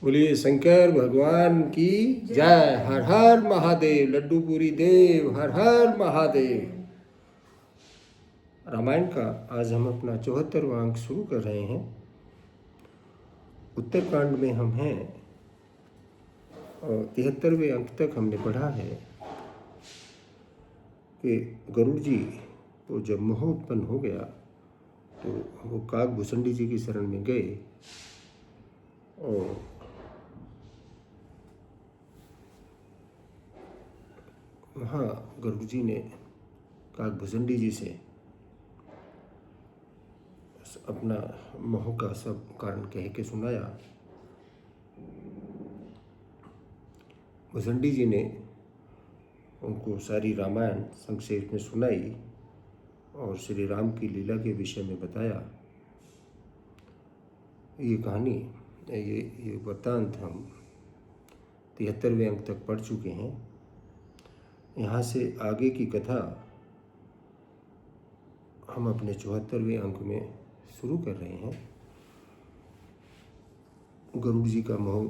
बोलिए शंकर भगवान की जय। हर हर महादेव। लड्डू पूरी देव हर हर महादेव। रामायण का आज हम अपना 74वां अंक शुरू कर रहे हैं। उत्तरकांड में हम हैं और 73वें अंक तक हमने पढ़ा है कि गरुड़ जी को जब मोह उत्पन्न हो गया तो वो काग भुसंडी जी की शरण में गए और वहाँ गरुड़ जी ने काग भुसंडी जी से अपना मोह का सब कारण कह के सुनाया। भुसंडी जी ने उनको सारी रामायण संक्षेप में सुनाई और श्री राम की लीला के विषय में बताया। ये कहानी ये वृत्तांत हम 73वें अंक तक पढ़ चुके हैं। यहाँ से आगे की कथा हम अपने 74वें अंक में शुरू कर रहे हैं। गरुड़ जी का मोह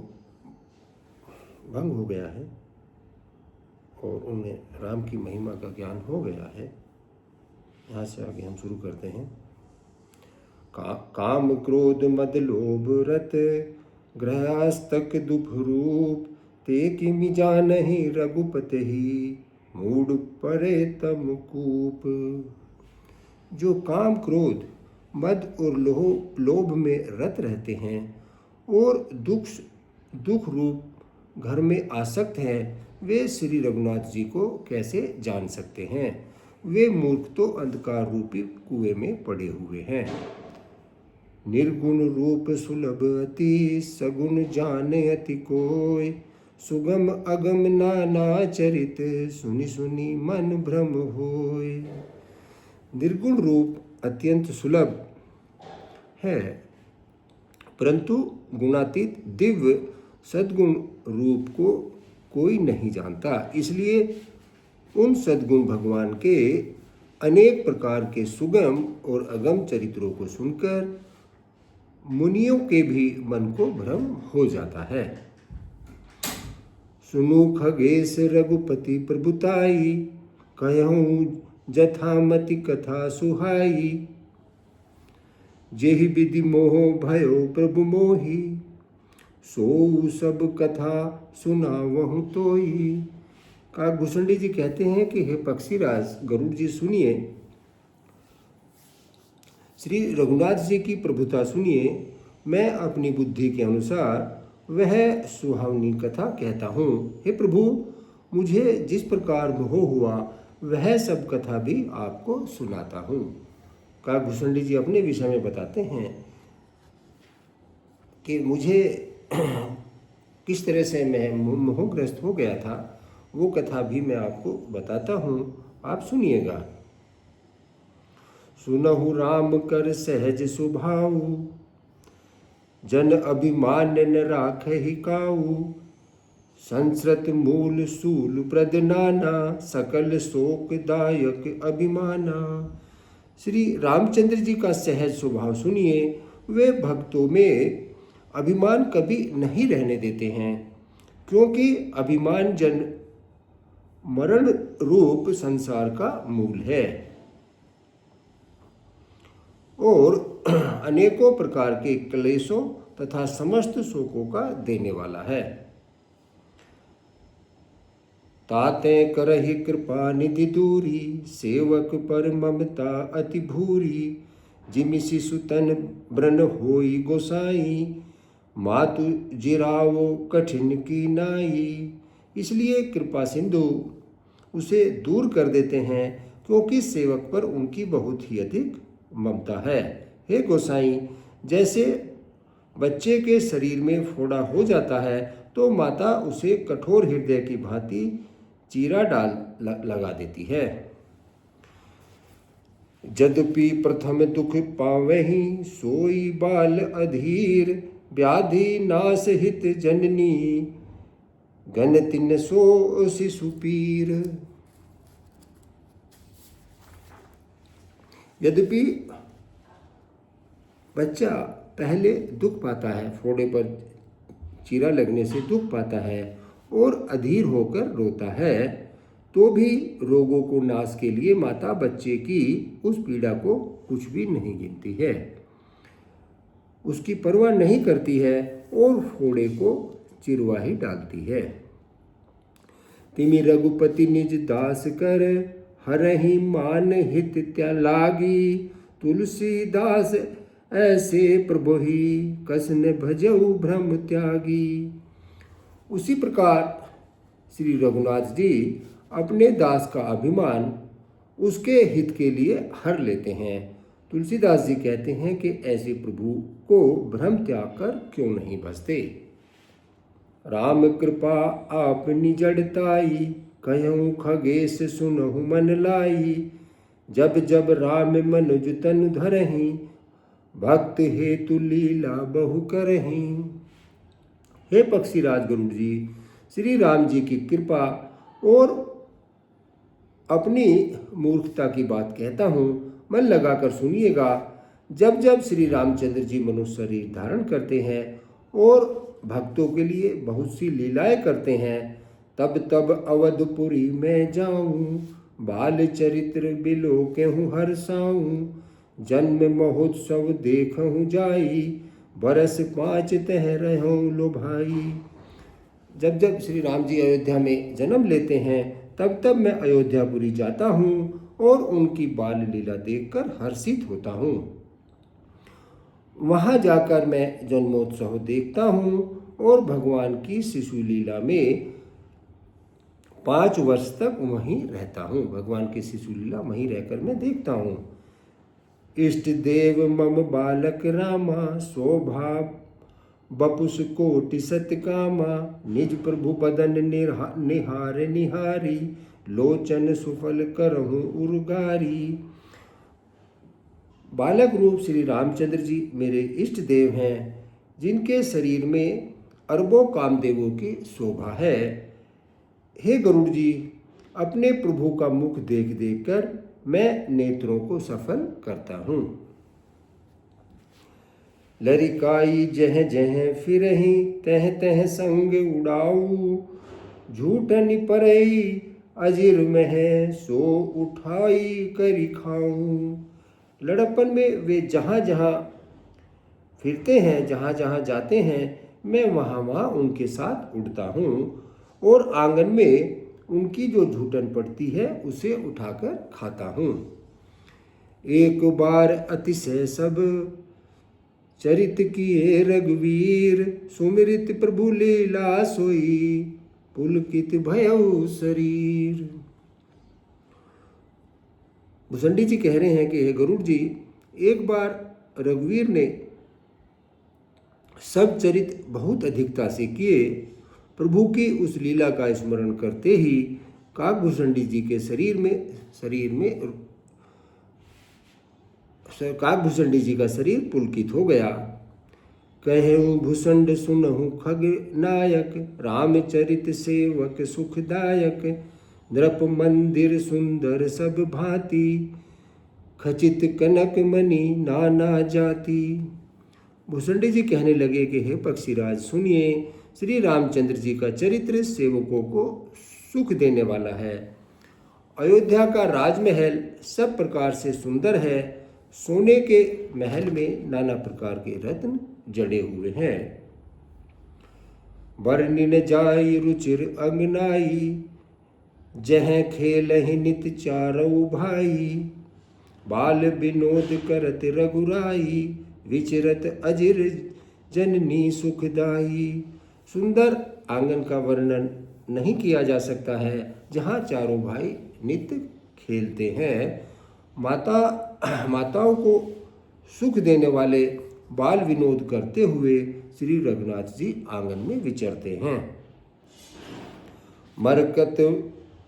भंग हो गया है और उन्हें राम की महिमा का ज्ञान हो गया है। यहाँ से आगे हम शुरू करते हैं। काम क्रोध मद लोभ रत ग्रहास्तक दुख रूप ते किमि जानहि रघुपति ही मूड परे तम कूप। जो काम क्रोध मद और लोभ में रत रहते हैं और दुख रूप घर में आसक्त हैं, वे श्री रघुनाथ जी को कैसे जान सकते हैं। वे मूर्ख तो अंधकार रूपी कुएं में पड़े हुए हैं। निर्गुण रूप सुलभ अति सगुण जाने अति कोय सुगम अगम नाना चरित सुनि सुनि मन भ्रम होय। निर्गुण रूप अत्यंत सुलभ है परंतु गुणातीत दिव्य सद्गुण रूप को कोई नहीं जानता। इसलिए उन सद्गुण भगवान के अनेक प्रकार के सुगम और अगम चरित्रों को सुनकर मुनियों के भी मन को भ्रम हो जाता है। सुनु खगेश रघुपति प्रभुताई कहूँ जथामति कथा सुहाई जेहि विधि मोह भयो प्रभु मोही सो सब कथा सुनावहु तोई। काग भुसंडी जी कहते हैं कि हे पक्षीराज गरुड़ जी सुनिए, श्री रघुनाथ जी की प्रभुता सुनिए। मैं अपनी बुद्धि के अनुसार वह सुहावनी कथा कहता हूँ। हे प्रभु, मुझे जिस प्रकार मोह हुआ वह सब कथा भी आपको सुनाता हूँ। काग भुसंडी जी अपने विषय में बताते हैं कि मुझे किस तरह से मैं मोहग्रस्त हो गया था, वो कथा भी मैं आपको बताता हूँ, आप सुनिएगा। सुनहु राम कर सहज सुभाऊ जन अभिमान न राखहि काऊ संस्रत मूल सूल प्रद नाना सकल शोकदायक अभिमाना। श्री रामचंद्र जी का सहज स्वभाव सुनिए। वे भक्तों में अभिमान कभी नहीं रहने देते हैं, क्योंकि अभिमान जन मरण रूप संसार का मूल है और अनेकों प्रकार के क्लेशों तथा समस्त शोकों का देने वाला है। ताते करहि कृपा निधि दूरी सेवक पर ममता अति भूरी जिमि शिशु तन ब्रन होई गोसाई मातु जिरावो कठिन की नाई। इसलिए कृपा सिंधु उसे दूर कर देते हैं, क्योंकि सेवक पर उनकी बहुत ही अधिक ममता है। हे गोसाई, जैसे बच्चे के शरीर में फोड़ा हो जाता है तो माता उसे कठोर हृदय की भांति चीरा लगा देती है। यद्यपि प्रथम दुख पावहि सोई बाल अधीर व्याधि नाश हित जननी गण तिन सो शिशु पीर। यद्यपि बच्चा पहले दुख पाता है, फोड़े पर चीरा लगने से दुख पाता है और अधीर होकर रोता है, तो भी रोगों को नाश के लिए माता बच्चे की उस पीड़ा को कुछ भी नहीं गिनती है, उसकी परवाह नहीं करती है और फोड़े को चिरवा ही डालती है। तिमि रघुपति निज दास कर, हरहि मान हित त्या लागी। तुलसीदास ऐसे प्रभु ही, कसन भजऊ भ्रम त्यागी। उसी प्रकार श्री रघुनाथ जी अपने दास का अभिमान उसके हित के लिए हर लेते हैं। तुलसीदास जी कहते हैं कि ऐसे प्रभु को भ्रम त्याग कर क्यों नहीं भजते। राम कृपा आपनी जड़ताई, कहूँ खगेश सुनहु मन लाई। जब जब राम मनुज तनु धरहीं, भक्त हेतु लीला बहु करहीं। हे पक्षीराज गरुड़ जी, श्री राम जी की कृपा और अपनी मूर्खता की बात कहता हूँ, मन लगाकर सुनिएगा। जब जब श्री रामचंद्र जी मनुष्य शरीर धारण करते हैं और भक्तों के लिए बहुत सी लीलाएं करते हैं, तब तब अवधपुरी में जाऊं, बाल चरित्र बिलो केहूँ हरसाऊं। जन्म महोत्सव देखूं जाई, बरस 5 तह रहूं लो भाई। जब जब श्री राम जी अयोध्या में जन्म लेते हैं, तब तब मैं अयोध्यापुरी जाता हूँ और उनकी बाल लीला देखकर हर्षित होता हूँ। वहाँ जाकर मैं जन्मोत्सव देखता हूँ और भगवान की शिशु लीला में 5 वर्ष तक वहीं रहता हूँ। भगवान की शिशु लीला वहीं रहकर मैं देखता हूँ। इष्ट देव मम बालक रामा, शोभा बपुस कोटि सतकामा। निज प्रभु बदन निहार निहारी, लोचन सुफल करहूँ उर्गारी। बालक रूप श्री रामचंद्र जी मेरे इष्ट देव हैं, जिनके शरीर में अरबों कामदेवों की शोभा है। हे गरुड़ जी, अपने प्रभु का मुख देख देख कर मैं नेत्रों को सफल करता हूँ। लरिकाई जह जह फिरही, तह तह संग उड़ाऊ। झूठन परई अजिर मह, सो उठाई करी खाऊं। लड़प्पन में वे जहाँ जहाँ फिरते हैं, जहाँ जहाँ जाते हैं, मैं वहाँ वहाँ उनके साथ उड़ता हूँ और आंगन में उनकी जो झूठन पड़ती है उसे उठाकर खाता हूँ। एक बार अतिशय सब चरित किए रघुवीर, सुमिरित प्रभु लीला सोई, पुलकित भयउ शरीर। भुसंडी जी कह रहे हैं कि हे गरुड़ जी, एक बार रघुवीर ने सब चरित बहुत अधिकता से किए। प्रभु की उस लीला का स्मरण करते ही काकभूषणी जी के काकभूषणी जी का शरीर पुलकित हो गया। कहूँ भूषण सुनहु खग नायक, रामचरित सेवक सुखदायक। नृप मंदिर सुंदर सब भांति, खचित कनक मणि नाना जाति। भूषणी जी कहने लगे कि हे पक्षीराज सुनिए, श्री रामचंद्र जी का चरित्र सेवकों को सुख देने वाला है। अयोध्या का राजमहल सब प्रकार से सुंदर है। सोने के महल में नाना प्रकार के रत्न जड़े हुए हैं। वर्णिन जाई रुचिर अंगनाई, जह खेलहि नित चारऊ भाई। बाल विनोद करत रघुराई, विचरत अजिर जननी सुखदाई। सुंदर आंगन का वर्णन नहीं किया जा सकता है, जहाँ चारों भाई नित्य खेलते हैं। माताओं को सुख देने वाले बाल विनोद करते हुए श्री रघुनाथ जी आंगन में विचरते हैं। मरकत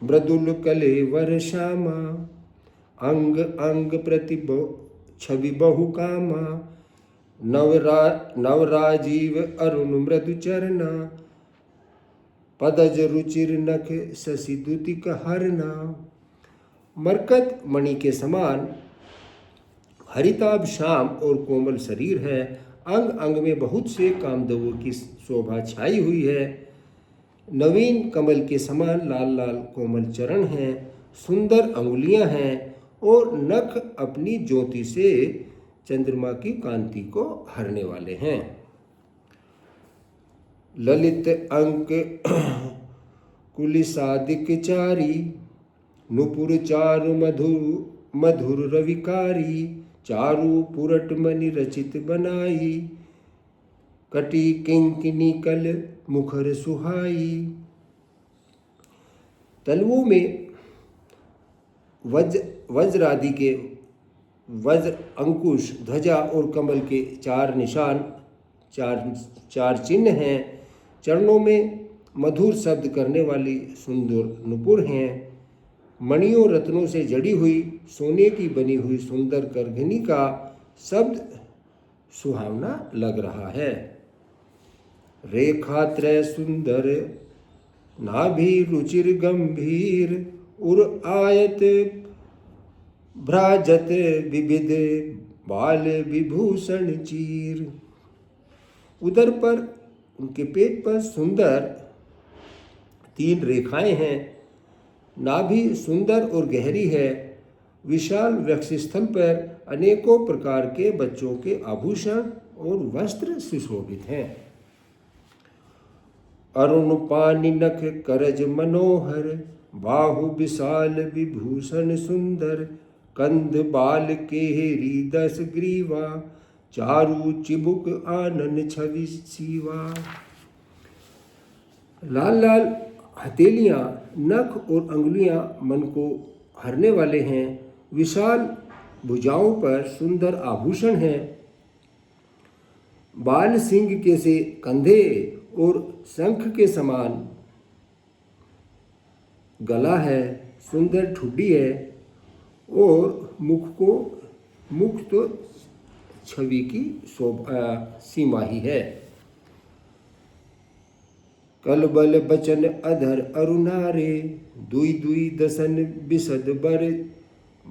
मृदुल कलेवर श्यामा, अंग अंग प्रति छवि बहु कामा। नवराजीव अरुण मृदु चरना, पदज रुचिर नख शशि दुतिक हरना। मरकत मणि के समान हरिताभ श्याम और कोमल शरीर है। अंग अंग में बहुत से कामदेवों की शोभा छाई हुई है। नवीन कमल के समान लाल लाल कोमल चरण हैं, सुंदर अंगुलियां हैं और नख अपनी ज्योति से चंद्रमा की कांति को हरने वाले हैं। ललित अंक कुलिसादिक चारी, नुपुर चारु मधुर मधुर रविकारी, चारु पुरट मणि रचित बनाई, कटी किंकिनी कल मुखर सुहाई। तलवों में वज्रादि के वज्र, अंकुश, ध्वजा और कमल के चार निशान, चार चिन्ह हैं। चरणों में मधुर शब्द करने वाली सुंदर नुपुर हैं। मणियों रत्नों से जड़ी हुई सोने की बनी हुई सुंदर करघनी का शब्द सुहावना लग रहा है। रेखा त्रय सुंदर, नाभि रुचिर गंभीर, उर आयत भ्राजत विविध, बाल विभूषण चीर। उदर पर, उनके पेट पर सुंदर 3 रेखाएं हैं। नाभि सुंदर और गहरी है। विशाल वक्षस्थल पर अनेकों प्रकार के बच्चों के आभूषण और वस्त्र सुशोभित हैं। अरुण पानि नख करज मनोहर, बाहु विशाल विभूषण सुंदर, कंध बाल केहरी 10 ग्रीवा, चारु चिबुक आनन छवि सीवा। लाल लाल हथेलियां, नख और अंगुलियां मन को हरने वाले हैं। विशाल भुजाओं पर सुंदर आभूषण हैं। बाल सिंह के से कंधे और शंख के समान गला है। सुंदर ठुड्डी है और मुख तो छवि की सीमा ही है। कलबल बचन अधर अरुणारे, दुई दुई दसन बिसद बर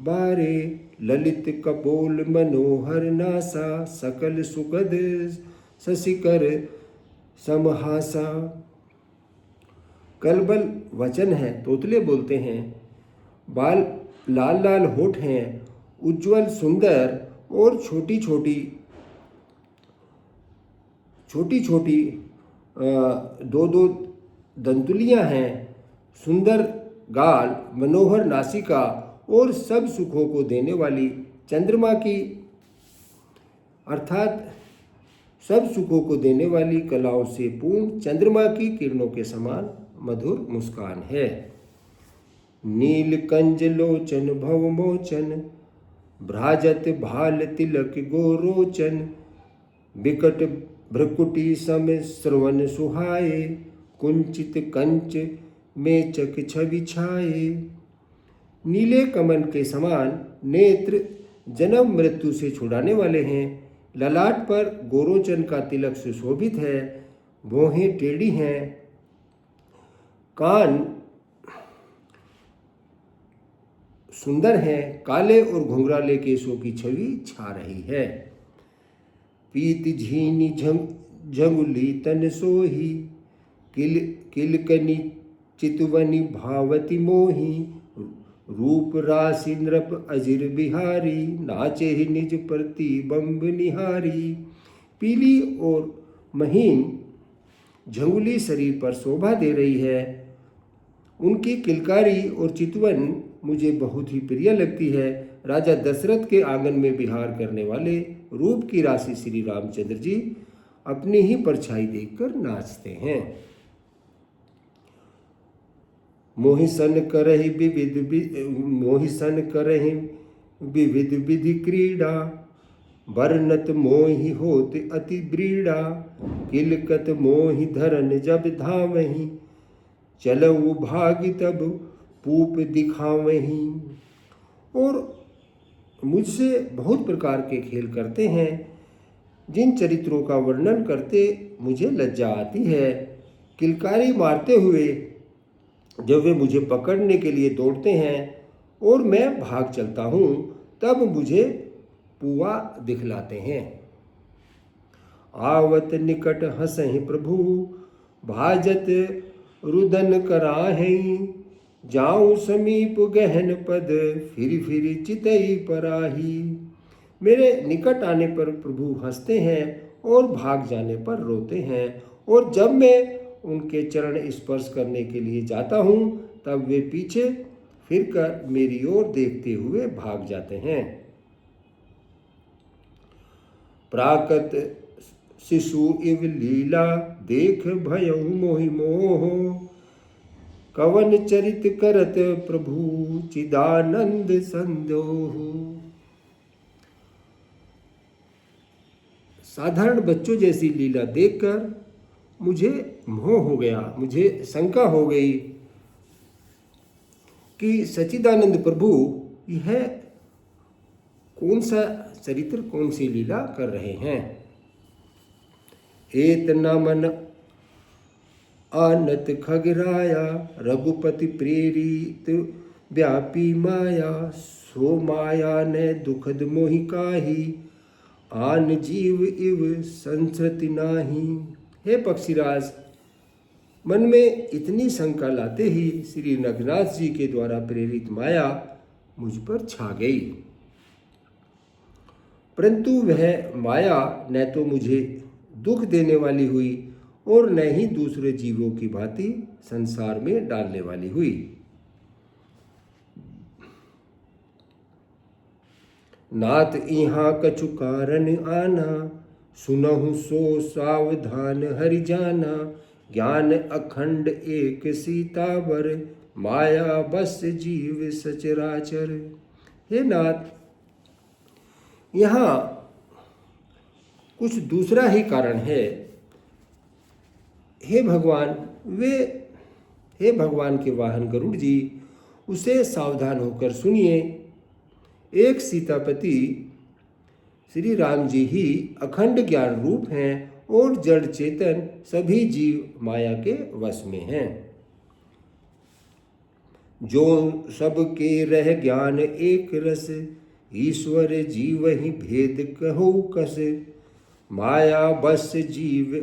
बारे, ललित कपोल मनोहर नासा, सकल सुगध शशिकर समहासा। कलबल वचन है, तोतले बोलते हैं। बाल लाल लाल होठ हैं, उज्जवल सुंदर और छोटी छोटी 2 दंतुलियां हैं। सुंदर गाल, मनोहर नासिका और सब सुखों को देने वाली चंद्रमा की अर्थात सब सुखों को देने वाली कलाओं से पूर्ण चंद्रमा की किरणों के समान मधुर मुस्कान है। नील कंज लोचन भवमोचन, भ्राजत भाल तिलक गोरोचन, बिकट भ्रकुटी सम श्रवण सुहाए, कुंचित कंच मेचक छवि छाए। नीले कमल के समान नेत्र जन्म मृत्यु से छुड़ाने वाले हैं। ललाट पर गोरोचन का तिलक सुशोभित है। भौहें टेढ़ी हैं। कान सुंदर हैं। काले और घुंघराले केशों की छवि छा रही है। पीत झीनी झंगुली तन सोही, किलकनी चितवनी भावती मोही, रूप राशि नृप अजिर बिहारी, नाचे ही निज प्रतिबंब निहारी। पीली और महीन झंगुली शरीर पर शोभा दे रही है। उनकी किलकारी और चितवन मुझे बहुत ही प्रिय लगती है। राजा दशरथ के आंगन में विहार करने वाले रूप की राशि श्री रामचंद्र जी अपनी ही परछाई देखकर नाचते हैं। मोहिसन करहि विविध विधि क्रीड़ा, बरनत मोहि होत अति ब्रीड़ा, किलकत मोहि धरन जब धामहि, चलऊ भागी तब पूप दिखावही। और मुझसे बहुत प्रकार के खेल करते हैं, जिन चरित्रों का वर्णन करते मुझे लज्जा आती है। किलकारी मारते हुए जब वे मुझे पकड़ने के लिए दौड़ते हैं और मैं भाग चलता हूँ, तब मुझे पुआ दिखलाते हैं। आवत निकट हंसहि प्रभु, भाजत रुदन कराहि। जाऊं समीप गहन पद, फिर फिर चितई पराही। मेरे निकट आने पर प्रभु हंसते हैं और भाग जाने पर रोते हैं, और जब मैं उनके चरण स्पर्श करने के लिए जाता हूँ तब वे पीछे फिरकर मेरी ओर देखते हुए भाग जाते हैं। प्राकत शिशु इव लीला, देख भयउ मोहि मोह। कवन चरित करत प्रभु, चिदानंद संदोह। साधारण बच्चों जैसी लीला देखकर मुझे मोह हो गया, मुझे शंका हो गई कि सच्चिदानंद प्रभु यह कौन सा चरित्र, कौन सी लीला कर रहे हैं। एत न मन आनत खगराया, रघुपति प्रेरित व्यापी माया। सो माया ने दुखद मोहि काही, आन जीव इव संसृति नाही। हे पक्षीराज, मन में इतनी शंका लाते ही श्री रघुनाथ जी के द्वारा प्रेरित माया मुझ पर छा गई, परंतु वह माया न तो मुझे दुख देने वाली हुई और न ही दूसरे जीवों की भांति संसार में डालने वाली हुई। नाथ इहाँ कछु कारण आना, सुनहु सो सावधान हरि जाना। ज्ञान अखंड एक सीतावर, माया बस जीव सचराचर। हे नाथ, यहाँ कुछ दूसरा ही कारण है। हे भगवान के वाहन गरुड़ जी, उसे सावधान होकर सुनिए। एक सीतापति श्री राम जी ही अखंड ज्ञान रूप हैं और जड़ चेतन सभी जीव माया के वश में हैं। जो सबके रह ज्ञान एक रस, ईश्वर जीव ही भेद कहो कस। माया बस जीव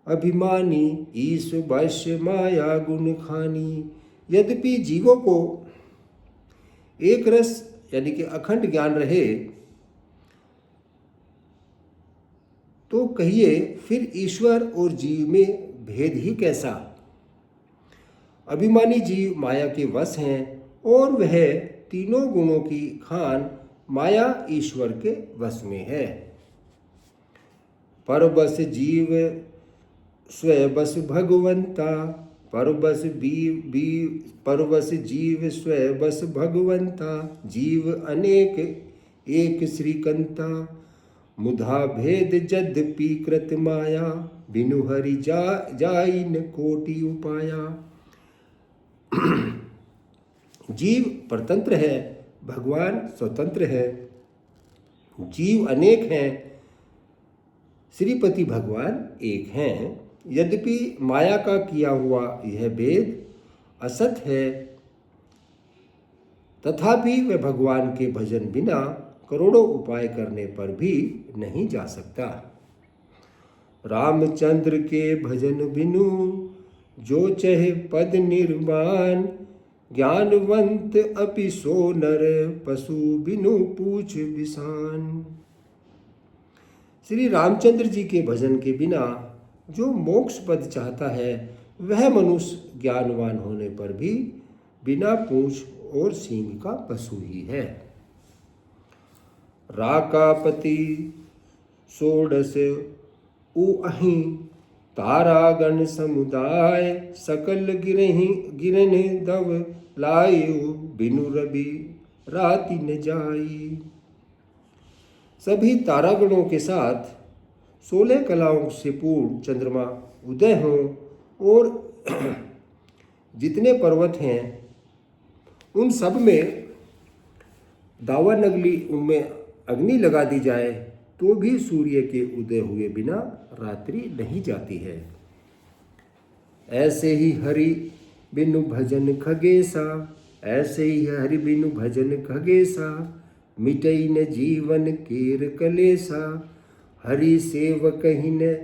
अभिमानी, ईश बस माया गुण खानी। यद्यपि जीवों को एक रस यानी कि अखंड ज्ञान रहे तो कहिए फिर ईश्वर और जीव में भेद ही कैसा। अभिमानी जीव माया के वश हैं और वह तीनों गुणों की खान माया ईश्वर के वश में है। परबस जीव स्वयं बस भगवंता, परबस जीव स्वयं बस भगवंता। जीव अनेक एक श्रीकंता, मुधा भेद यद्यपि कृत माया। बिनु हरि जाई न कोटि उपाया। जीव परतंत्र है, भगवान स्वतंत्र है। जीव अनेक हैं, श्रीपति भगवान एक हैं। यद्यपि माया का किया हुआ यह भेद असत है, तथापि वह भगवान के भजन बिना करोड़ों उपाय करने पर भी नहीं जा सकता। रामचंद्र के भजन बिनु, जो चहे पद निर्वाण। ज्ञानवंत अपि सो नर, पशु बिनु पूछ बिसान। श्री रामचंद्र जी के भजन के बिना जो मोक्ष पद चाहता है, वह मनुष्य ज्ञानवान होने पर भी बिना पूंछ और सींग का पशु ही है। राकापति षोडश उअहि, तारागण समुदाय। सकल गिरहि दव लायु, बिनु रवि राति न जाई। सभी तारागणों के साथ 16 कलाओं से पूर्ण चंद्रमा उदय हों और जितने पर्वत हैं उन सब में दावा नगली उनमें अग्नि लगा दी जाए तो भी सूर्य के उदय हुए बिना रात्रि नहीं जाती है। ऐसे ही हरि बिनु भजन खगेसा, ऐसे ही हरि बिनु भजन खगेसा। मिटई न जीवन केर कलेसा, हरि सेवक ही न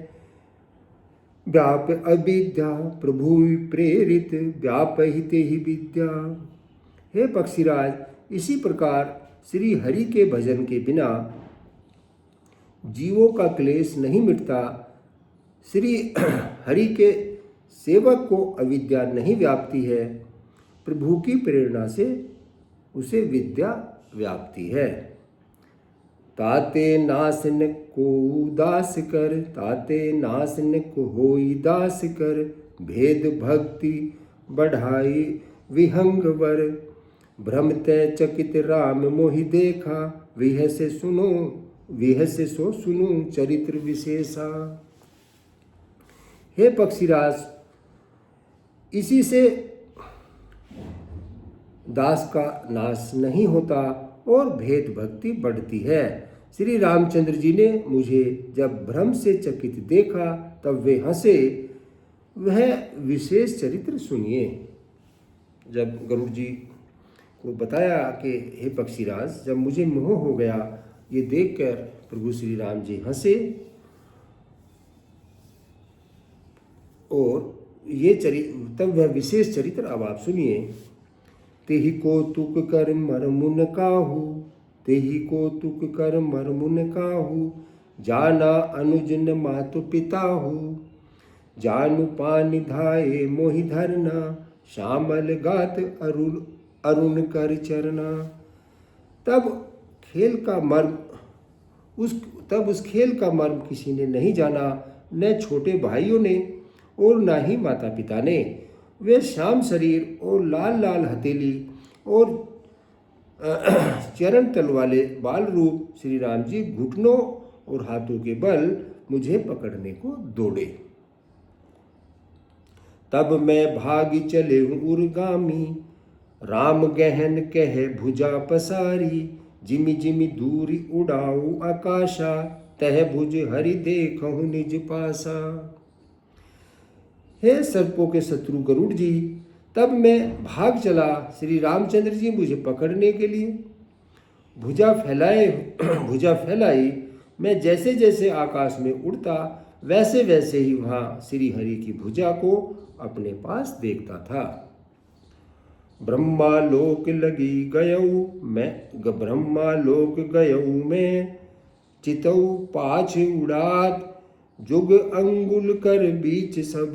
व्याप अविद्या, प्रभु प्रेरित व्यापहित ही विद्या। हे पक्षीराज, इसी प्रकार श्री हरि के भजन के बिना जीवों का क्लेश नहीं मिटता। श्री हरि के सेवक को अविद्या नहीं व्यापती है, प्रभु की प्रेरणा से उसे विद्या व्यापती है। ताते नासन को उदास कर, ताते नासन को होई दास कर, भेद भक्ति बढ़ाई विहंग वर, भ्रम तय चकित राम मोहि देखा, विह से सो सुनो चरित्र विशेषा। हे पक्षीराज, इसी से दास का नाश नहीं होता और भेद भक्ति बढ़ती है। श्री रामचंद्र जी ने मुझे जब भ्रम से चकित देखा तब वे हंसे। वह विशेष चरित्र सुनिए। जब गरुड़ जी को बताया कि हे पक्षीराज, जब मुझे मोह हो गया, ये देखकर प्रभु श्री राम जी हंसे और ये चरित्र, तब वह विशेष चरित्र अब आप सुनिए। तेहि कौतुक कर मरमुन काहू, तेहि कौतुक कर मरमुन काहू, जाना अनुज न मातु पिता हूँ, जानु पानि धाये मोहि धरना, श्यामल गात अरुण कर चरना। तब उस खेल का मर्म किसी ने नहीं जाना, न छोटे भाइयों ने और न ही माता पिता ने। वे श्याम शरीर और लाल लाल हथेली और चरण तल वाले बाल रूप श्री राम जी घुटनों और हाथों के बल मुझे पकड़ने को दौड़े। तब मैं भागी चले उर्गामी, राम गहन कहे भुजा पसारी, जिमि जिमि दूरी उड़ाऊ आकाशा, तह भुज हरि देखहु निज पासा। हे सर्पों के शत्रु गरुड़ जी, तब मैं भाग चला। श्री रामचंद्र जी मुझे पकड़ने के लिए भुजा फैलाई। मैं जैसे जैसे आकाश में उड़ता वैसे वैसे ही वहाँ श्री हरि की भुजा को अपने पास देखता था। ब्रह्मालोक लगी गयऊ मैं, चितऊ पाछ उड़ात, जुग अंगुल कर बीच सब,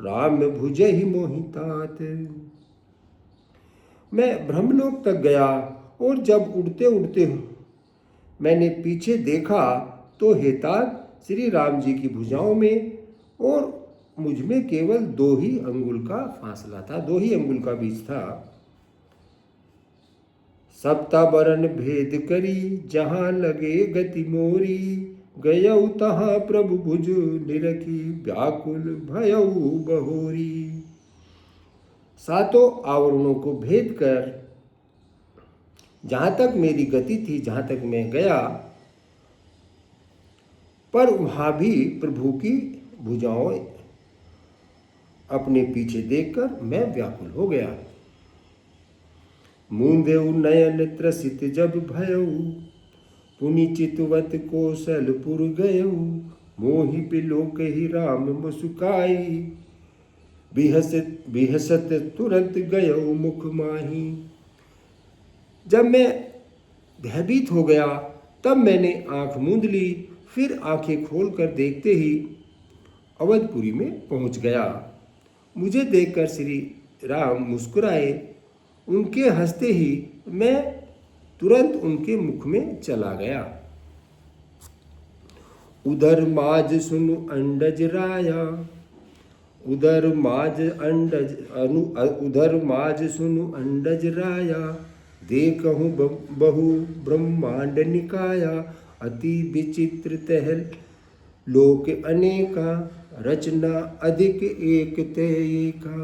राम भुजहि मोहितात। मैं ब्रह्मलोक तक गया और जब उड़ते उड़ते मैंने पीछे देखा तो हेतात श्री राम जी की भुजाओं में और मुझ में केवल 2 ही अंगुल का फासला था, 2 ही अंगुल का बीच था। सप्तावरण भेद करी, जहाँ लगे गति मोरी, गयऊ तहाँ प्रभु भुज निरखी, व्याकुल भयऊ बहोरी। 7 आवरणों को भेद कर जहाँ तक मेरी गति थी, जहाँ तक मैं गया, पर वहाँ भी प्रभु की भुजाओं अपने पीछे देखकर मैं व्याकुल हो गया। मूंदेऊ नयन त्रसित जब भयऊ, पुनि चितवत कौशलपुर गयऊ, मोहि बिलोक ही राम मुस्काई, बिहसत तुरंत गयऊ मुख माही। जब मैं भयभीत हो गया तब मैंने आंख मूंद ली, फिर आंखें खोलकर देखते ही अवधपुरी में पहुंच गया। मुझे देखकर श्री राम मुस्कुराए। उनके हंसते ही मैं तुरंत उनके मुख में चला गया। उधर माज सुनु अंडज राया, उधर माज सुनु अंडज राया, देखहु बहु ब्रह्मांड निकाया, अति विचित्र तहल लोक अनेका, रचना अधिक एक तेका।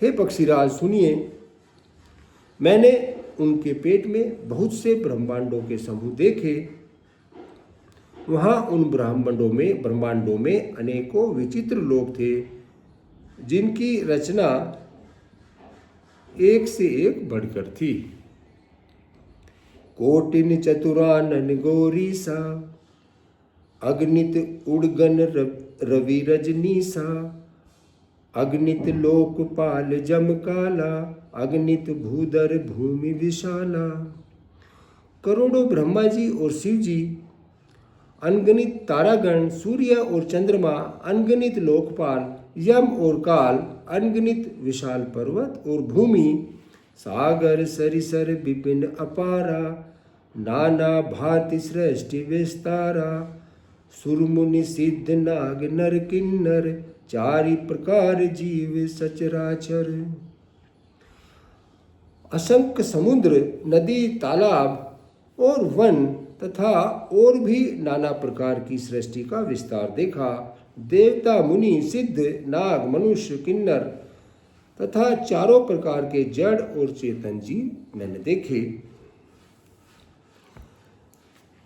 हे पक्षीराज सुनिए, मैंने उनके पेट में बहुत से ब्रह्मांडों के समूह देखे। वहाँ उन ब्रह्मांडों में अनेकों विचित्र लोक थे, जिनकी रचना एक से एक बढ़कर थी। कोटिन चतुरानन गौरी सा, अगणित उड़गन रवि रजनी सा, अगणित लोकपाल जम काला, अगणित भूधर भूमि विशाला। करोड़ों ब्रह्मा जी और शिव जी, अनगणित तारागण, सूर्य और चंद्रमा, अनगणित लोकपाल, यम और काल, अनगणित विशाल पर्वत और भूमि, सागर सरिसर विपिन अपारा, नाना भांति सृष्टि विस्तारा, सुरमुनि सिद्ध नाग नर किन्नर, चारि प्रकार जीव सचराचर। असंख्य समुद्र, नदी, तालाब और वन तथा और भी नाना प्रकार की सृष्टि का विस्तार देखा। देवता, मुनि, सिद्ध, नाग, मनुष्य, किन्नर तथा चारों प्रकार के जड़ और चेतन जीव मैंने देखे।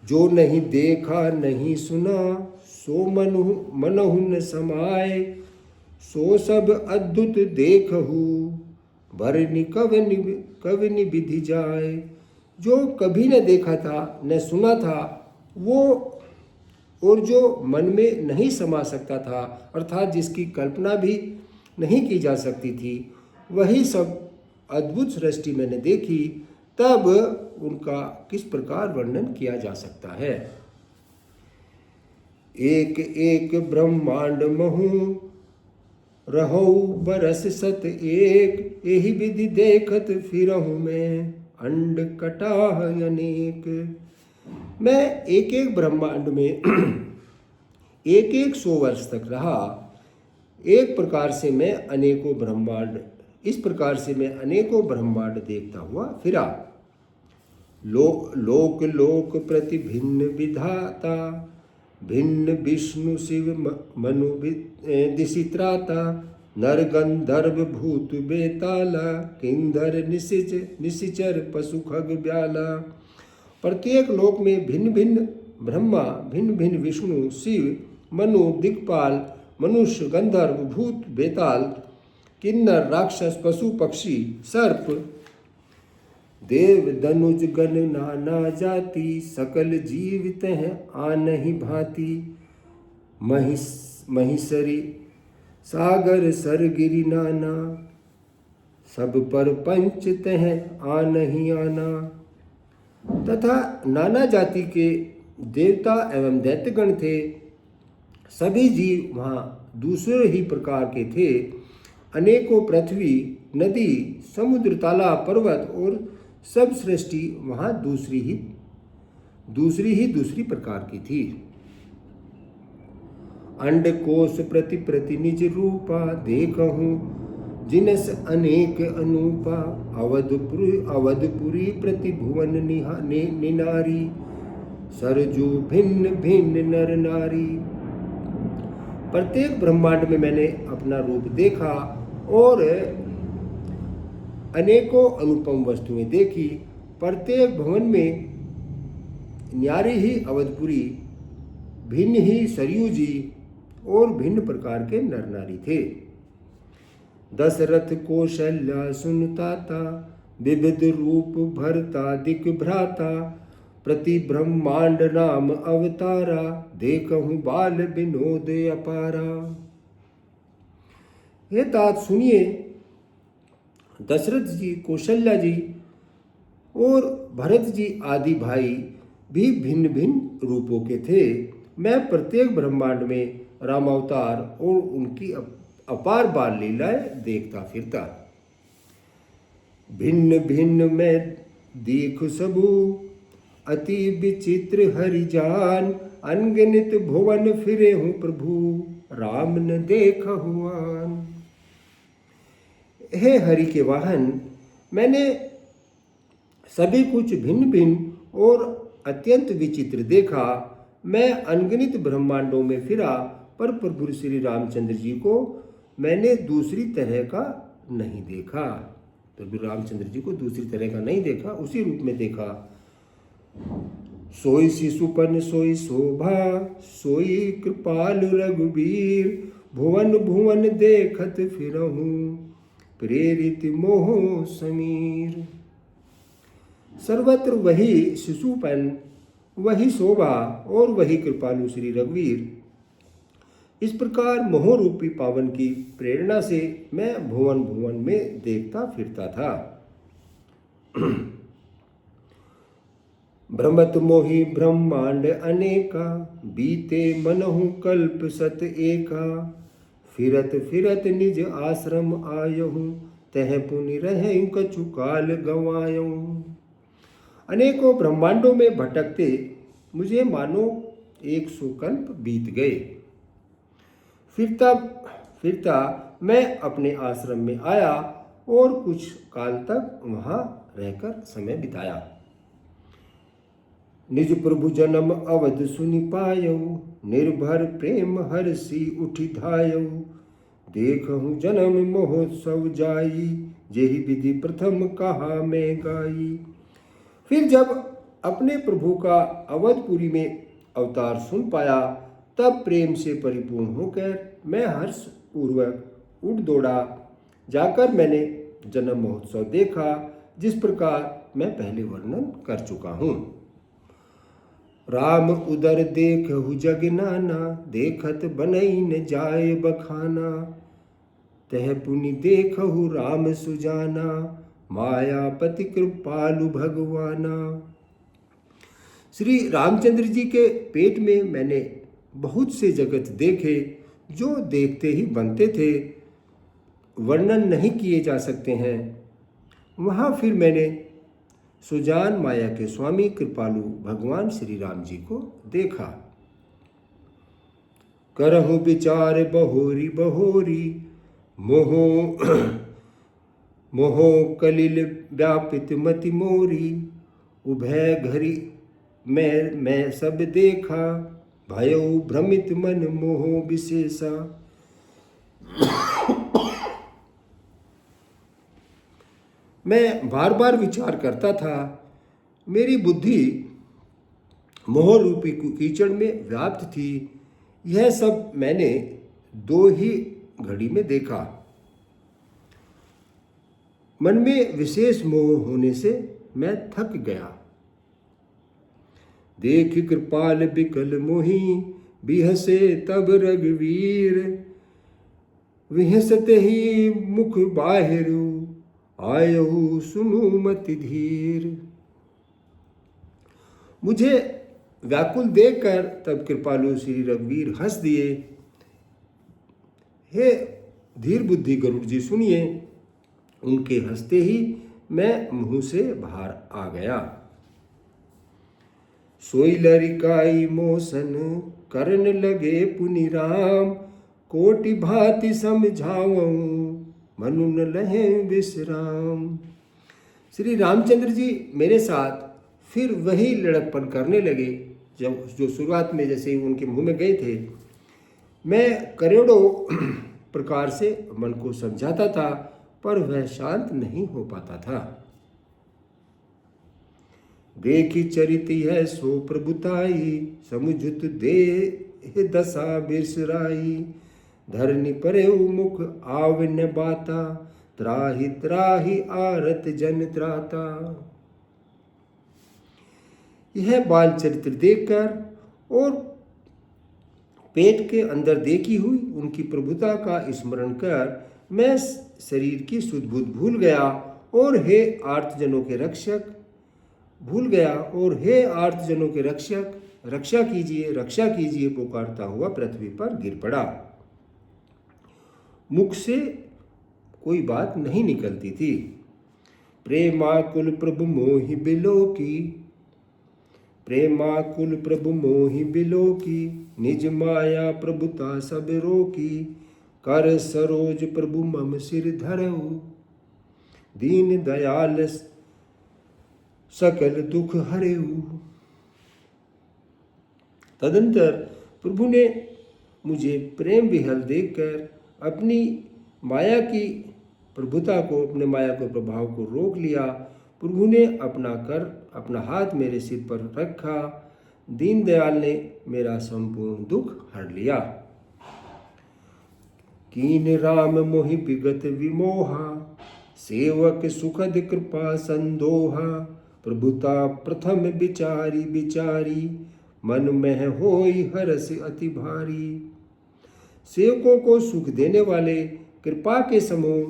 जो नहीं देखा नहीं सुना, सो मनहु न समाए, सो सब अद्भुत देखहु, भरनि कवनि विधि जाए। जो कभी न देखा था न सुना था, वो और जो मन में नहीं समा सकता था, अर्थात जिसकी कल्पना भी नहीं की जा सकती थी, वही सब अद्भुत सृष्टि मैंने देखी। तब उनका किस प्रकार वर्णन किया जा सकता है। एक एक ब्रह्मांड महु, रहौ बरस सत एक, एहि विधि देखत फिरहु मैं, अंड कटाह अनेक। मैं एक एक ब्रह्मांड में एक एक 100 वर्ष तक रहा। एक प्रकार से मैं अनेकों ब्रह्मांड, इस प्रकार से मैं अनेकों ब्रह्मांड देखता हुआ फिरा। लोक लोक प्रति भिन्न विधाता, भिन्न विष्णु शिव मनु दिशित्राता, नर गंधर्व भूत बेताला, किंधर निशिचर पशु खग ब्याला। प्रत्येक लोक में भिन्न भिन्न ब्रह्मा, भिन्न भिन्न विष्णु, शिव, मनु, दिक्पाल, मनुष्य, गंधर्व, भूत, बेताल, किन्नर, राक्षस, पशु, पक्षी, सर्प, देव, धनुज गण नाना जाति, सकल जीवित हैं आनहि भांति, महिषरी सागर सरगिरि नाना, सब पर पंच तह आनहि आना। तथा नाना जाति के देवता एवं दैत्यगण थे। सभी जीव वहाँ दूसरे ही प्रकार के थे। अनेकों पृथ्वी, नदी, समुद्र, तालाब, पर्वत और सब सृष्टि वहाँ दूसरी प्रकार की थी। अंड कोश प्रति प्रति निज रूपा, देखहूँ जिनस अनेक अनूपा, अवधपुरी प्रति भुवन निनारी, सरजू भिन्न भिन्न नर नारी। प्रत्येक ब्रह्मांड में मैंने अपना रूप देखा और अनेकों अनुपम वस्तुएं देखी। प्रत्येक भवन में न्यारी ही अवधपुरी, भिन्न ही सरयू जी और भिन्न प्रकार के नर नारी थे। दशरथ कौशल्या सुनताता, विविध रूप भरता दिक भ्राता, प्रति ब्रह्मांड नाम अवतारा, देखहूँ बाल विनोद अपारा। ये तात सुनिए, दशरथ जी, कौशल्या जी और भरत जी आदि भाई भी भिन्न भिन्न रूपों के थे। मैं प्रत्येक ब्रह्मांड में रामावतार और उनकी अपार बाल लीलाएं देखता फिरता। भिन्न भिन्न मैं देख सबू, अति विचित्र हरिजान, अनगिनत भुवन फिरे हूँ प्रभु, राम न देख हुआन। हे हरि के वाहन, मैंने सभी कुछ भिन्न भिन्न और अत्यंत विचित्र देखा। मैं अनगिनत ब्रह्मांडों में फिरा, पर प्रभु श्री रामचंद्र जी को मैंने दूसरी तरह का नहीं देखा। प्रभु रामचंद्र जी को दूसरी तरह का नहीं देखा, उसी रूप में देखा। सोई शिशुपन सोई शोभा, सोई कृपाल रघुबीर, भुवन भुवन देखत फिरहूँ, प्रेरित मोह समीर। सर्वत्र वही शिशुपन, वही शोभा और वही कृपालु श्री रघुवीर। इस प्रकार मोहरूपी पावन की प्रेरणा से मैं भुवन भुवन में देखता फिरता था। भ्रमत मोहि ब्रह्मांड अनेका, बीते मनहु कल्प सत एका। फिरत फिरत निज आश्रम आयहूँ, तह पुनि रहें कछु काल गंवायऊँ। अनेकों ब्रह्मांडों में भटकते मुझे मानो 100 कल्प बीत गए। फिरता फिरता मैं अपने आश्रम में आया और कुछ काल तक वहाँ रहकर समय बिताया। निज प्रभु जन्म अवध सुनि पायऊ, निर्भर प्रेम हर्षि उठि धायऊ। देखहु जन्म महोत्सव जाई, जेहि विधि प्रथम कहा मैं गाई। फिर जब अपने प्रभु का अवधपुरी में अवतार सुन पाया, तब प्रेम से परिपूर्ण होकर मैं हर्ष पूर्वक उठ दौड़ा। जाकर मैंने जन्म महोत्सव देखा, जिस प्रकार मैं पहले वर्णन कर चुका हूँ। राम उदर देखहु जग नाना, देखत बनई न जाय बखाना। तह पुनि देखहु राम सुजाना, मायापति कृपालु भगवाना। श्री रामचंद्र जी के पेट में मैंने बहुत से जगत देखे, जो देखते ही बनते थे, वर्णन नहीं किए जा सकते हैं। वहाँ फिर मैंने सुजान माया के स्वामी कृपालु भगवान श्री राम जी को देखा। करहु विचार बहोरी बहोरी, मोहो मोहो कलिल व्यापित मति मोरी। उभय घरी मैं सब देखा, भयउ भ्रमित मन मोहो विशेषा। मैं बार बार विचार करता था। मेरी बुद्धि मोह रूपी कीचड़ में व्याप्त थी। यह सब मैंने 2 ही घड़ी में देखा। मन में विशेष मोह होने से मैं थक गया। देख कृपाल बिकल मोहि, बिहसे तब रघुवीर। विहसते ही मुख बाहिरु, आयहु सुनु मति धीर। मुझे व्याकुल देखकर तब कृपालु श्री रघुवीर हंस दिए। हे धीर बुद्धि गरुड़ जी सुनिए। उनके हंसते ही मैं मुंह से बाहर आ गया। सोई लरिकाई मोसन, करन लगे पुनि राम। कोटि भांति समझावऊं, मनु न लहे विश्राम। श्री रामचंद्र जी मेरे साथ फिर वही लड़कपन करने लगे, जब जो शुरुआत में जैसे उनके मुंह में गए थे। मैं करोड़ों प्रकार से मन को समझाता था, पर वह शांत नहीं हो पाता था। देखी चरित है सो प्रभुताई, समुझुत दे दशा बिसराई। धरनी परे मुख आव न बाता, त्राहि त्राहि आरत जन त्राता। यह बाल चरित्र देखकर और पेट के अंदर देखी हुई उनकी प्रभुता का स्मरण कर मैं शरीर की सुध बुध भूल गया और हे आर्तजनों के रक्षक भूल गया और हे आर्तजनों के रक्षक रक्षा कीजिए पुकारता हुआ पृथ्वी पर गिर पड़ा। मुख से कोई बात नहीं निकलती थी। प्रेमाकुल प्रभु मोहि बिलोकी, प्रेमाकुल प्रभु मोहि बिलोकी। निज माया प्रभुता सब रोकी, कर सरोज प्रभु मम सिर धरऊ। दीन दयाल सकल दुख हरेऊ। तदंतर प्रभु ने मुझे प्रेम विहल देखकर अपनी माया की प्रभुता को, अपने माया के प्रभाव को रोक लिया। प्रभु ने अपना हाथ मेरे सिर पर रखा। दीनदयाल ने मेरा संपूर्ण दुख हर लिया। कीन राम मोहि विगत विमोहा, सेवक सुखद कृपा संदोहा। प्रभुता प्रथम बिचारी बिचारी, मन में होई हरस अति भारी। सेवकों को सुख देने वाले कृपा के समूह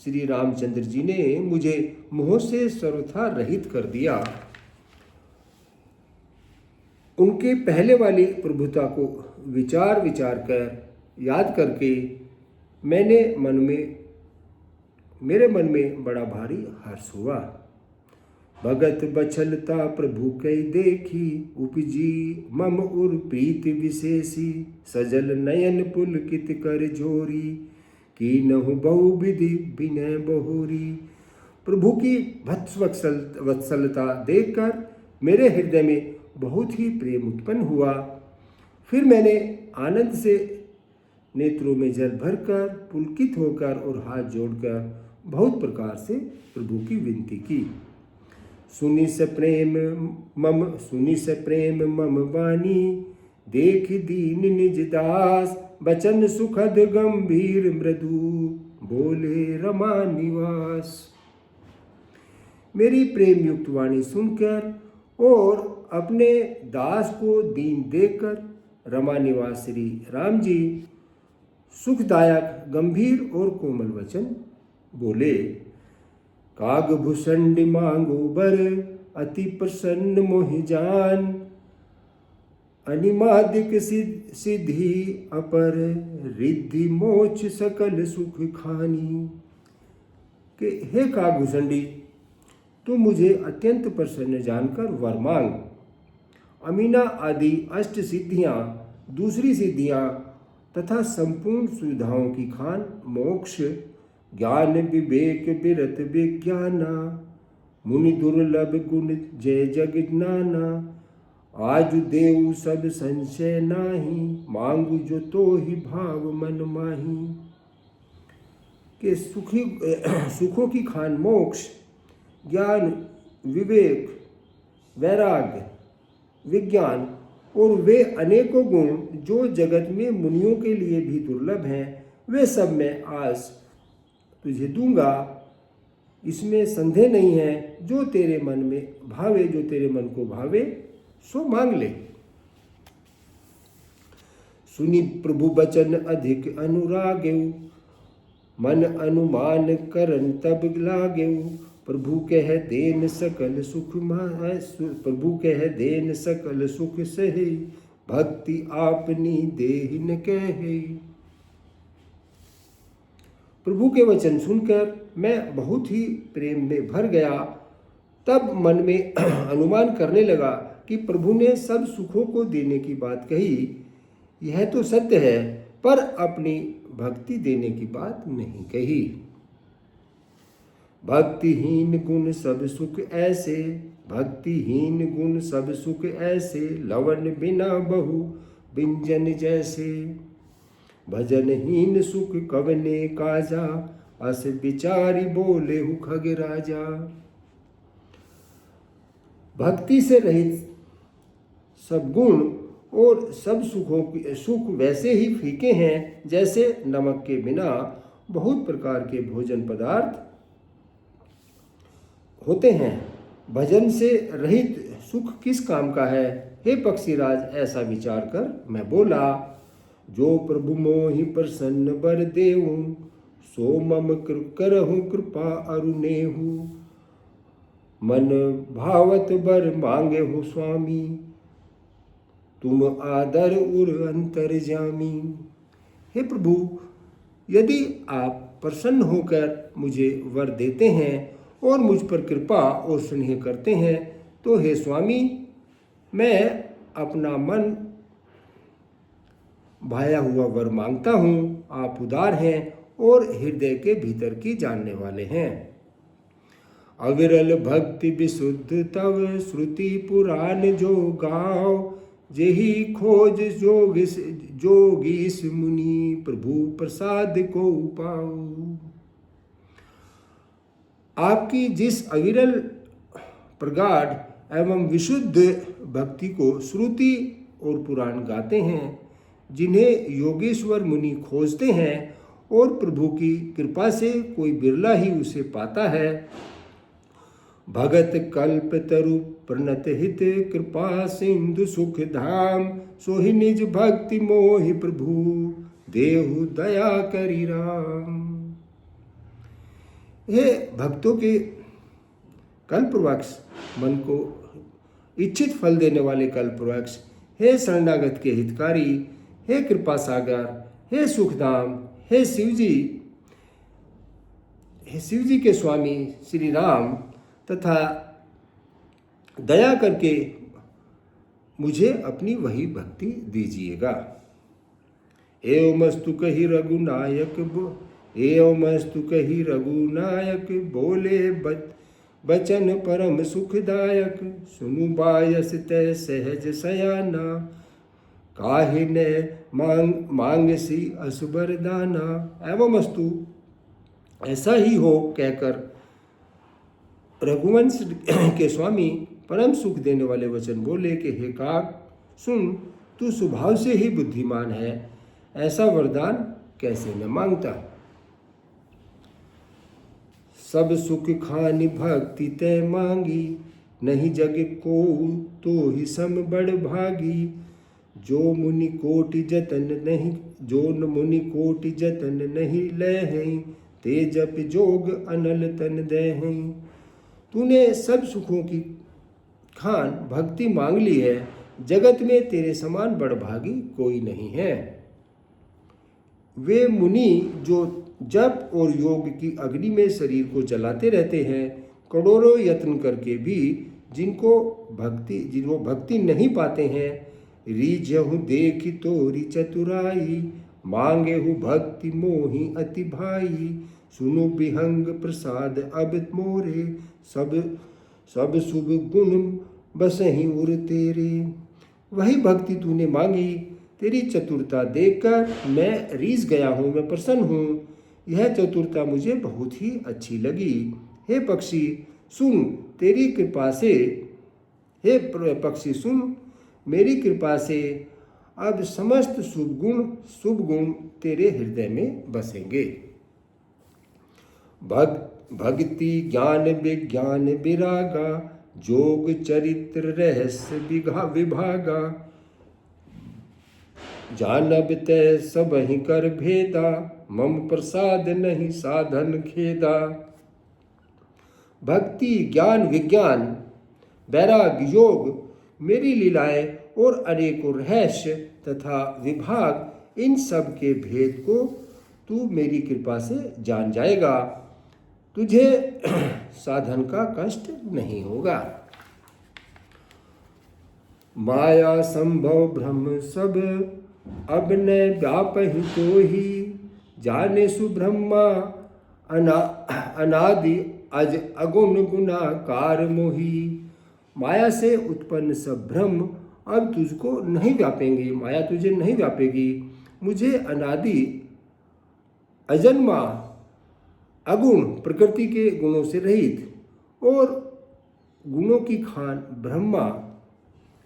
श्री रामचंद्र जी ने मुझे मोह से सर्वथा रहित कर दिया। उनके पहले वाली प्रभुता को विचार विचार कर याद करके मेरे मन में बड़ा भारी हर्ष हुआ। भगत बछलता प्रभु कई देखी, उपजी मम उर प्रीति विशेषी। सजल नयन पुलकित कर जोरी, कीनहु बहु विधि विनय बहुरी। प्रभु की वत्सलता देखकर मेरे हृदय में बहुत ही प्रेम उत्पन्न हुआ। फिर मैंने आनंद से नेत्रों में जल भरकर पुलकित होकर और हाथ जोड़कर बहुत प्रकार से प्रभु की विनती की। सुनी से प्रेम मम वाणी, देख दीन निज दास। बचन सुखद गंभीर मृदु, बोले रमा निवास। मेरी प्रेम युक्त वाणी सुनकर और अपने दास को दीन देखकर रमा निवास श्री राम जी सुखदायक गंभीर और कोमल वचन बोले। कागभूषण मांगो बर, अति प्रसन्न मोहि जान। अनिमादिक सिद्धि अपर, रिद्धि मोक्ष सकल सुख खानी। कि हे कागभूषणी, तुम मुझे अत्यंत प्रसन्न जानकर वर मांग। अमीना आदि अष्ट सिद्धियां, दूसरी सिद्धियां तथा संपूर्ण सुविधाओं की खान मोक्ष, ज्ञान विवेक विरत विज्ञाना। मुनि दुर्लभ गुण जय जग नाना, आज देव सब संशय नाही। मांगू जो तो ही भाव मन माही। के सुखों की खान मोक्ष, ज्ञान विवेक वैराग्य विज्ञान और वे अनेकों गुण जो जगत में मुनियों के लिए भी दुर्लभ हैं, वे सब मैं आज तुझे दूंगा। इसमें संदेह नहीं है। जो तेरे मन में भावे, जो तेरे मन को भावे सो मांग ले। सुनी प्रभु बचन अधिक अनुरागेउ, मन अनुमान करन तब लागेउ। प्रभु कह देन सकल सुख प्रभु कह देन सकल सुख सही। भक्ति आपनी देहिन कहे। प्रभु के वचन सुनकर मैं बहुत ही प्रेम में भर गया। तब मन में अनुमान करने लगा कि प्रभु ने सब सुखों को देने की बात कही, यह तो सत्य है, पर अपनी भक्ति देने की बात नहीं कही। भक्तिहीन गुण सब सुख ऐसे, भक्तिहीन गुण सब सुख ऐसे। लवन बिना बहु व्यंजन जैसे। भजनहीन सुख कवने काजा, अस बिचारी बोले हु खग राजा। भक्ति से रहित सब गुण और सब सुख वैसे ही फीके हैं जैसे नमक के बिना बहुत प्रकार के भोजन पदार्थ होते हैं। भजन से रहित सुख किस काम का है? हे पक्षीराज, ऐसा विचार कर मैं बोला। जो प्रभु मोहि प्रसन्न बर देहु, सो मम करहु कृपा अरुनेहु। मन भावत बर मांगे हो स्वामी, तुम आदर उर अंतर जामी। हे प्रभु, यदि आप प्रसन्न होकर मुझे वर देते हैं और मुझ पर कृपा और स्नेह करते हैं, तो हे स्वामी, मैं अपना मन भाया हुआ वर मांगता हूँ। आप उदार हैं और हृदय के भीतर की जानने वाले हैं। अविरल भक्ति विशुद्ध तव, श्रुति पुराण जो गाओ। जेहि खोज जोगीश मुनि, प्रभु प्रसाद को पाओ। आपकी जिस अविरल प्रगाढ़ एवं विशुद्ध भक्ति को श्रुति और पुराण गाते हैं, जिन्हें योगेश्वर मुनि खोजते हैं और प्रभु की कृपा से कोई बिरला ही उसे पाता है, भगत कल्प तरु प्रणत हित कृपा सिंधु सुख धाम सोहि निज भक्ति मोहि प्रभु देहु दया करी राम। हे भक्तों के कल्पवृक्ष, मन को इच्छित फल देने वाले कल्पवृक्ष, हे शरणागत के हितकारी, हे कृपा सागर, हे सुखधाम, हे शिवजी के स्वामी श्री राम, तथा दया करके मुझे अपनी वही भक्ति दीजिएगा। एवमस्तु कही रघुनायक एवमस्तु कही रघुनायक बोले बचन परम सुखदायक सुनु बायस तय सहज सयाना काहे ने मांग सी असुबर दाना। एवमस्तु ऐसा ही हो कहकर रघुवंश के स्वामी परम सुख देने वाले वचन बोले कि हे काक सुन, तू स्वभाव से ही बुद्धिमान है, ऐसा वरदान कैसे न मांगता। सब सुख खानि भक्ति तय मांगी नहीं जग को तो ही सम बड़ भागी जो मुनि कोटि जतन नहीं ले हैं ते जप जोग अनल तन दे हैं। तूने सब सुखों की खान भक्ति मांग ली है, जगत में तेरे समान बड़भागी कोई नहीं है। वे मुनि जो जप और योग की अग्नि में शरीर को जलाते रहते हैं, करोड़ों यत्न करके भी जिनको भक्ति नहीं पाते हैं, रीझहु देखि तोरी चतुराई मांगेहु भक्ति मोहि अति भाई सुनो विहंग प्रसाद अब मोरे सब शुभ गुण बसहि उर तेरे। वही भक्ति तूने मांगी, तेरी चतुरता देखकर मैं रीझ गया हूँ, मैं प्रसन्न हूँ। यह चतुरता मुझे बहुत ही अच्छी लगी। हे पक्षी सुन, तेरी कृपा से हे पक्षी सुन, मेरी कृपा से अब समस्त शुभ गुण तेरे हृदय में बसेंगे। भक्ति ज्ञान विज्ञान विरागा जोग चरित्र रहस्य विभागा जानब तय सबहि कर भेदा मम प्रसाद नहीं साधन खेदा। भक्ति ज्ञान विज्ञान वैराग योग मेरी लीलाएं और अनेकों रहस्य तथा विभाग, इन सब के भेद को तू मेरी कृपा से जान जाएगा। तुझे साधन का कष्ट नहीं होगा। माया संभव ब्रह्म सब अब न व्यापहि तो ही जाने सुब्रह्मा अनादि अज अगुण गुणाकार मोही। माया से उत्पन्न सब ब्रह्म अब तुझको नहीं व्यापेंगे, माया तुझे नहीं व्यापेगी। मुझे अनादि अजन्मा अगुण प्रकृति के गुणों से रहित और गुणों की खान ब्रह्मा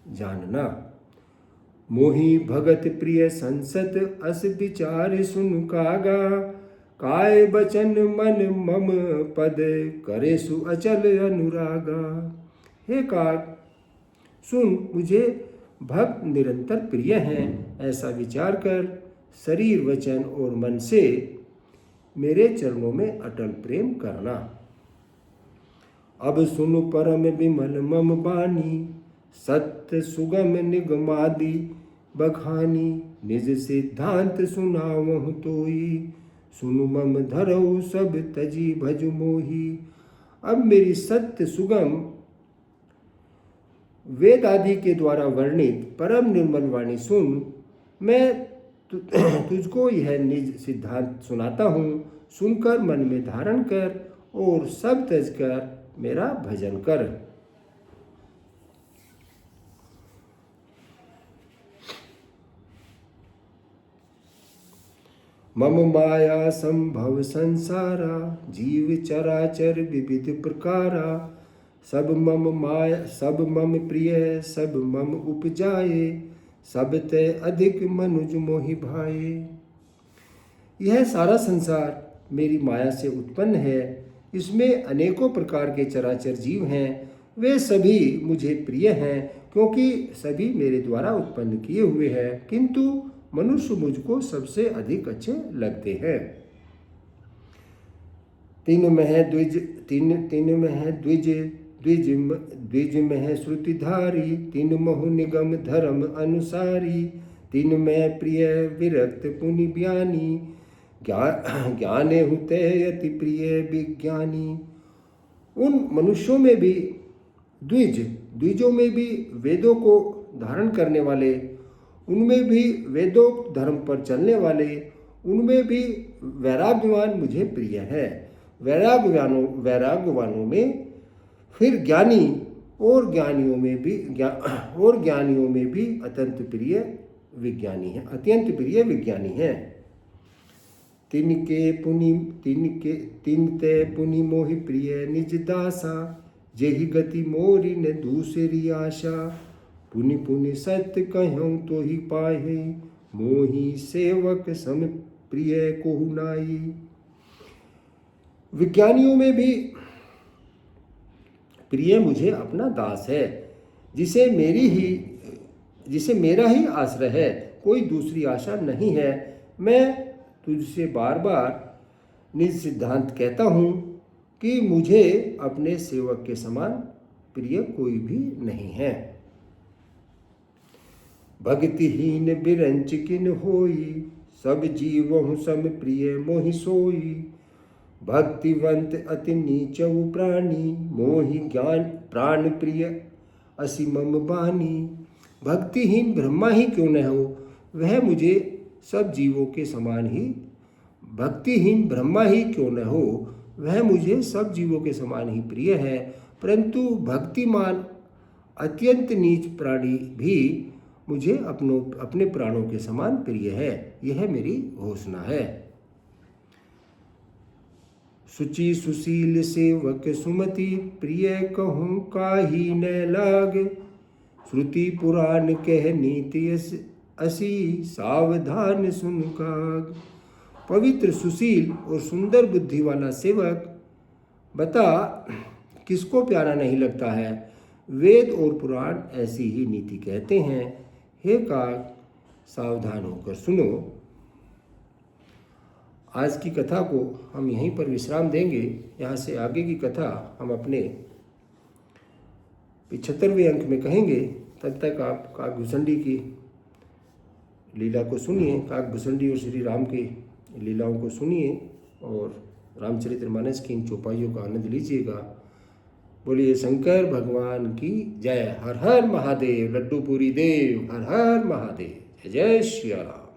जानना। मोहि भगत प्रिय संसत अस विचार सुन कागा काय बचन मन मम पद करे सु अचल अनुरागा। हे काग सुन, मुझे भक्त निरंतर प्रिय हैं, ऐसा विचार कर शरीर वचन और मन से मेरे चरणों में अटल प्रेम करना। अब सुनु परम विमल मम बानी सत्य सुगम निगमादि बखानी निज सिद्धांत सुनावहु तोई सुनु मम धरऊ सब तजी भज मोही। अब मेरी सत्य सुगम वेद आदि के द्वारा वर्णित परम निर्मल वाणी सुन। मैं तुझको यह निज सिद्धांत सुनाता हूँ, सुनकर मन में धारण कर और सब त्यज कर मेरा भजन कर। मम माया संभव संसारा जीव चराचर विविध प्रकारा सब मम प्रिय सब मम उपजाए सब ते अधिक मनुज मोहि भाए। यह सारा संसार मेरी माया से उत्पन्न है, इसमें अनेकों प्रकार के चराचर जीव हैं, वे सभी मुझे प्रिय हैं क्योंकि सभी मेरे द्वारा उत्पन्न किए हुए हैं, किंतु मनुष्य मुझको सबसे अधिक अच्छे लगते हैं। तीन में है द्विज में है श्रुतिधारी, तीन महु निगम धर्म अनुसारी, तीन में प्रिय विरक्त पुनि ज्ञानी, ज्ञाने हुते अति प्रिय विज्ञानी। उन मनुष्यों में भी द्विजों में भी वेदों को धारण करने वाले, उनमें भी वेदों धर्म पर चलने वाले, उनमें भी वैराग्यवान मुझे प्रिय है। वैराग्यवानों में फिर ज्ञानी और ज्ञानियों में भी अत्यंत प्रिय विज्ञानी है। तिन ते पुनि मोहि प्रिय निज दासा, जेहि गति मोरी न दूसरी आशा, पुनि पुनि सत्य कहूँ तो ही पाहे, मोहि सेवक सम प्रिय कोहु नाई। विज्ञानियों में भी प्रिय मुझे अपना दास है, जिसे मेरा ही आश्रय है, कोई दूसरी आशा नहीं है। मैं तुझसे बार बार निज सिद्धांत कहता हूँ कि मुझे अपने सेवक के समान प्रिय कोई भी नहीं है। भक्तिहीन बिरंच किन होई, सब जीवहु सम प्रिय मोहि सोई, भक्तिवंत अति नीचउ प्राणी, मोहि ज्ञान प्राण प्रिय असी मम बानी। भक्तिहीन ब्रह्मा ही क्यों न हो, वह मुझे सब जीवों के समान ही प्रिय है, परंतु भक्तिमान अत्यंत नीच प्राणी भी मुझे अपने प्राणों के समान प्रिय है। यह मेरी घोषणा है। सुचि सुशील सेवक सुमति, प्रिय कहूँ काहि न लाग, श्रुति पुराण कह नीति असी, सावधान सुन काग। पवित्र सुशील और सुंदर बुद्धि वाला सेवक, बता किसको प्यारा नहीं लगता है। वेद और पुराण ऐसी ही नीति कहते हैं। हे काग, सावधान होकर सुनो। आज की कथा को हम यहीं पर विश्राम देंगे। यहाँ से आगे की कथा हम अपने 75वें अंक में कहेंगे। तब तक आप काकभुसंडी की लीला को सुनिए, काकभुसंडी और श्री राम की लीलाओं को सुनिए और रामचरितमानस की इन चौपाइयों का आनंद लीजिएगा। बोलिए शंकर भगवान की जय। हर हर महादेव। लड्डू पूरी देव। हर हर महादेव। जय जय श्री राम।